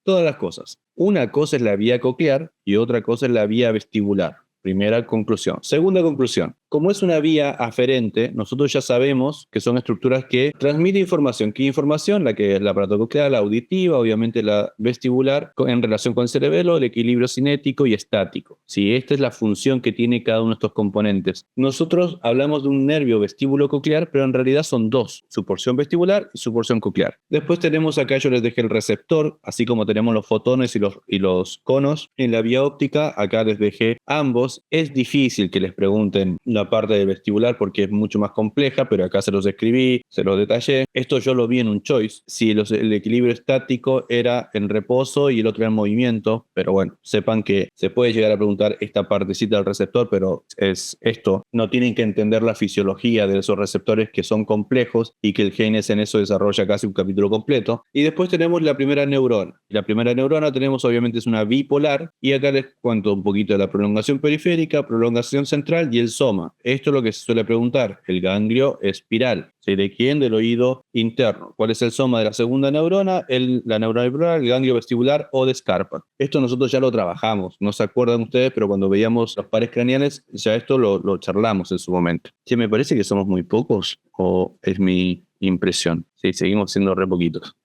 Todas las cosas. Una cosa es la vía coclear y otra cosa es la vía vestibular. Primera conclusión. Segunda conclusión. Como es una vía aferente, nosotros ya sabemos que son estructuras que transmiten información. ¿Qué información? La que es la aparato coclear, la auditiva, obviamente la vestibular, en relación con el cerebelo, el equilibrio cinético y estático. Sí, esta es la función que tiene cada uno de estos componentes. Nosotros hablamos de un nervio vestíbulo coclear, pero en realidad son dos, su porción vestibular y su porción coclear. Después tenemos acá, yo les dejé el receptor, así como tenemos los fotones y los conos. En la vía óptica, acá les dejé ambos. Es difícil que les pregunten la parte del vestibular porque es mucho más compleja, pero acá se los escribí, se los detallé. Esto yo lo vi en un choice. Si el equilibrio estático era en reposo y el otro era en movimiento, pero bueno, sepan que se puede llegar a preguntar esta partecita del receptor, pero es esto. No tienen que entender la fisiología de esos receptores que son complejos y que el genes en eso desarrolla casi un capítulo completo. Y después tenemos la primera neurona. La primera neurona tenemos obviamente es una bipolar y acá les cuento un poquito de la prolongación periférica, prolongación central y el soma. Esto es lo que se suele preguntar, el ganglio espiral. ¿Sí? ¿De quién? Del oído interno. ¿Cuál es el soma de la segunda neurona? La neurona bipolar, el ganglio vestibular o de Scarpa. Esto nosotros ya lo trabajamos, no se acuerdan ustedes, pero cuando veíamos los pares craneales, ya esto lo charlamos en su momento. ¿Sí, me parece que somos muy pocos o es mi impresión? Sí, seguimos siendo re poquitos.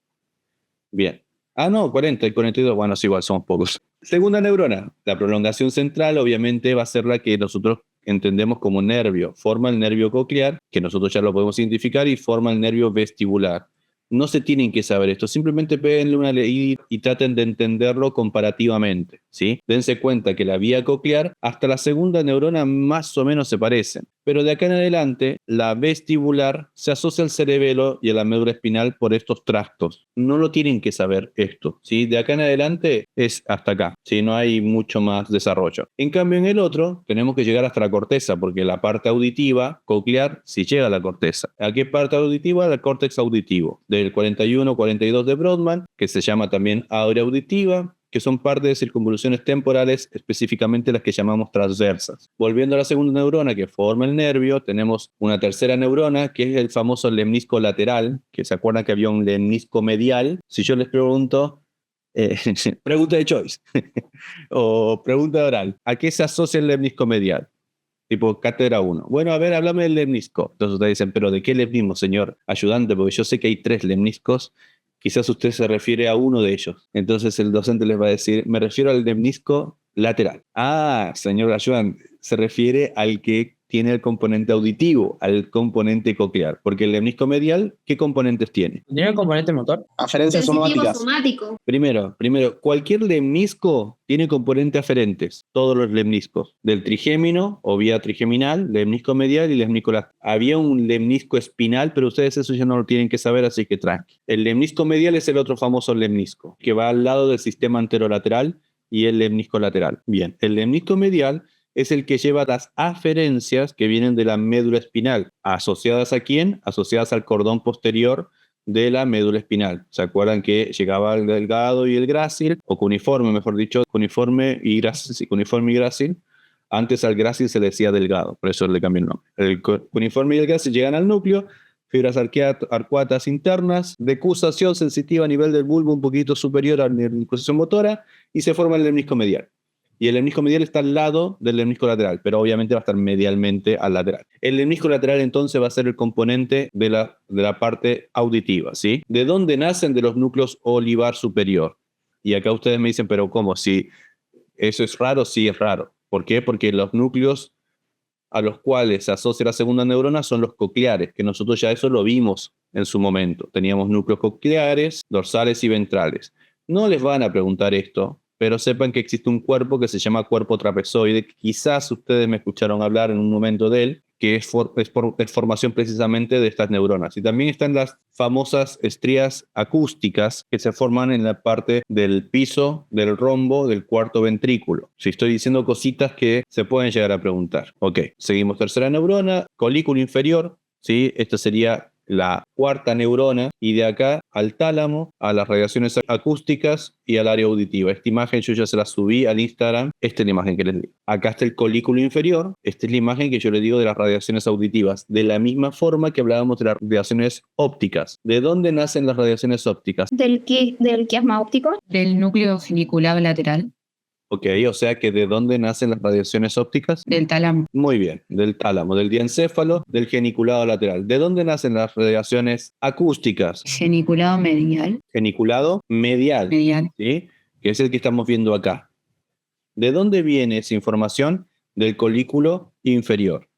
Bien. Ah, no, 40 y 42, bueno, sí, igual somos pocos. Segunda neurona, la prolongación central obviamente va a ser la que nosotros entendemos como nervio. Forma el nervio coclear, que nosotros ya lo podemos identificar, y forma el nervio vestibular. No se tienen que saber esto, simplemente péguenle una leída y traten de entenderlo comparativamente, ¿sí? Dense cuenta que la vía coclear hasta la segunda neurona más o menos se parecen, pero de acá en adelante la vestibular se asocia al cerebelo y a la médula espinal por estos tractos. No lo tienen que saber esto, ¿sí? De acá en adelante es hasta acá, ¿sí? No hay mucho más desarrollo. En cambio en el otro tenemos que llegar hasta la corteza, porque la parte auditiva coclear sí llega a la corteza. ¿A qué parte auditiva? Al córtex auditivo, del 41-42 de Brodmann, que se llama también áurea auditiva, que son parte de circunvoluciones temporales, específicamente las que llamamos transversas. Volviendo a la segunda neurona que forma el nervio, tenemos una tercera neurona, que es el famoso lemnisco lateral, que se acuerdan que había un lemnisco medial. Si yo les pregunto, pregunta de choice, o pregunta oral, ¿a qué se asocia el lemnisco medial? Tipo cátedra 1. Bueno, a ver, háblame del lemnisco. Entonces ustedes dicen, ¿pero de qué lemnisco, señor ayudante? Porque yo sé que hay 3 lemniscos. Quizás usted se refiere a uno de ellos. Entonces el docente les va a decir, me refiero al lemnisco lateral. Ah, señor ayudante, se refiere al que tiene el componente auditivo, al componente coclear. Porque el lemnisco medial, ¿qué componentes tiene? ¿Tiene el componente motor? Aferencias Sensitivo somáticas. somático. Primero, cualquier lemnisco tiene componentes aferentes, todos los lemniscos, del trigémino o vía trigeminal, lemnisco medial y lemnisco lateral. Había un lemnisco espinal, pero ustedes eso ya no lo tienen que saber, así que tranqui. El lemnisco medial es el otro famoso lemnisco, que va al lado del sistema anterolateral y el lemnisco lateral. Bien, el lemnisco medial es el que lleva las aferencias que vienen de la médula espinal. ¿Asociadas a quién? Asociadas al cordón posterior de la médula espinal. ¿Se acuerdan que llegaba el delgado y el grácil? O cuneiforme, mejor dicho, cuneiforme y grácil. Sí, cuneiforme y grácil. Antes al grácil se le decía delgado, por eso le cambié el nombre. El cuneiforme y el grácil llegan al núcleo, fibras arcuatas internas, decusación sensitiva a nivel del bulbo un poquito superior a la decusación motora y se forma el lemnisco medial. Y el lemnisco medial está al lado del lemnisco lateral, pero obviamente va a estar medialmente al lateral. El lemnisco lateral entonces va a ser el componente de la parte auditiva, ¿sí? ¿De dónde nacen? De los núcleos olivar superior. Y acá ustedes me dicen, pero ¿cómo? Si eso es raro, sí es raro. ¿Por qué? Porque los núcleos a los cuales se asocia la segunda neurona son los cocleares, que nosotros ya eso lo vimos en su momento. Teníamos núcleos cocleares, dorsales y ventrales. No les van a preguntar esto, pero sepan que existe un cuerpo que se llama cuerpo trapezoide. Quizás ustedes me escucharon hablar en un momento de él, que es formación precisamente de estas neuronas. Y también están las famosas estrías acústicas que se forman en la parte del piso del rombo del cuarto ventrículo. Si estoy diciendo cositas que se pueden llegar a preguntar. Ok, seguimos tercera neurona, colículo inferior, ¿sí? Esta sería la cuarta neurona, y de acá al tálamo, a las radiaciones acústicas y al área auditiva. Esta imagen yo ya se la subí al Instagram. Esta es la imagen que les digo. Acá está el colículo inferior. Esta es la imagen que yo les digo de las radiaciones auditivas. De la misma forma que hablábamos de las radiaciones ópticas. ¿De dónde nacen las radiaciones ópticas? ¿Del quiasma óptico? Del núcleo geniculado lateral. Ok, o sea que ¿de dónde nacen las radiaciones ópticas? Del tálamo. Muy bien, del tálamo, del diencéfalo, del geniculado lateral. ¿De dónde nacen las radiaciones acústicas? Geniculado medial. Geniculado medial, Medial. ¿sí? Que es el que estamos viendo acá. ¿De dónde viene esa información? Del colículo inferior.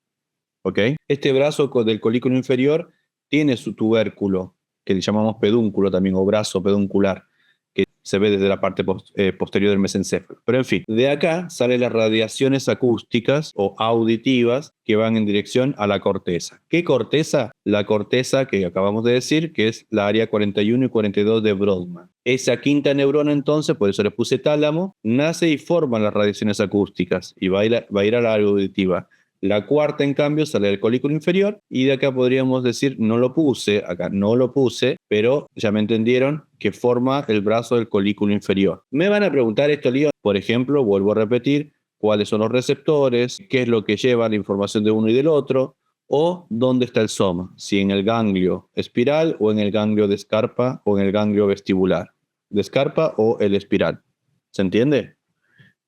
¿Ok? Este brazo del colículo inferior tiene su tubérculo, que le llamamos pedúnculo también, o brazo peduncular, que se ve desde la parte posterior del mesencéfalo. Pero en fin, de acá salen las radiaciones acústicas o auditivas que van en dirección a la corteza. ¿Qué corteza? La corteza que acabamos de decir, que es la área 41 y 42 de Brodmann. Esa quinta neurona entonces, por eso le puse tálamo, nace y forma las radiaciones acústicas y va a ir a la área auditiva. La cuarta, en cambio, sale del colículo inferior y de acá podríamos decir, no lo puse, acá no lo puse, pero ya me entendieron que forma el brazo del colículo inferior. Me van a preguntar esto, Lío, por ejemplo, vuelvo a repetir, cuáles son los receptores, qué es lo que lleva la información de uno y del otro, o dónde está el soma, si en el ganglio espiral o en el ganglio de Scarpa o en el ganglio vestibular. De Scarpa o el espiral. ¿Se entiende?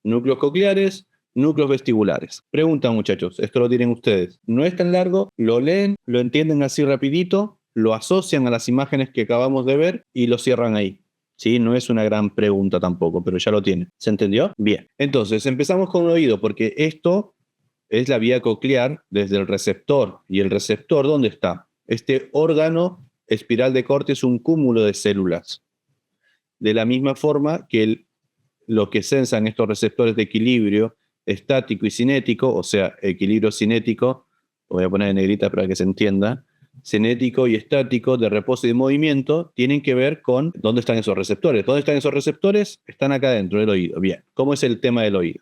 Núcleos cocleares, núcleos vestibulares. Pregunta, muchachos, esto lo tienen ustedes. No es tan largo, lo leen, lo entienden así rapidito, lo asocian a las imágenes que acabamos de ver y lo cierran ahí. ¿Sí? No es una gran pregunta tampoco, pero ya lo tienen. ¿Se entendió? Bien. Entonces, empezamos con el oído, porque esto es la vía coclear desde el receptor. ¿Y el receptor dónde está? Este órgano espiral de corte es un cúmulo de células. De la misma forma que lo que sensan estos receptores de equilibrio estático y cinético, o sea, equilibrio cinético, lo voy a poner en negrita para que se entienda, cinético y estático de reposo y de movimiento, tienen que ver con dónde están esos receptores. ¿Dónde están esos receptores? Están acá dentro del oído. Bien, ¿cómo es el tema del oído?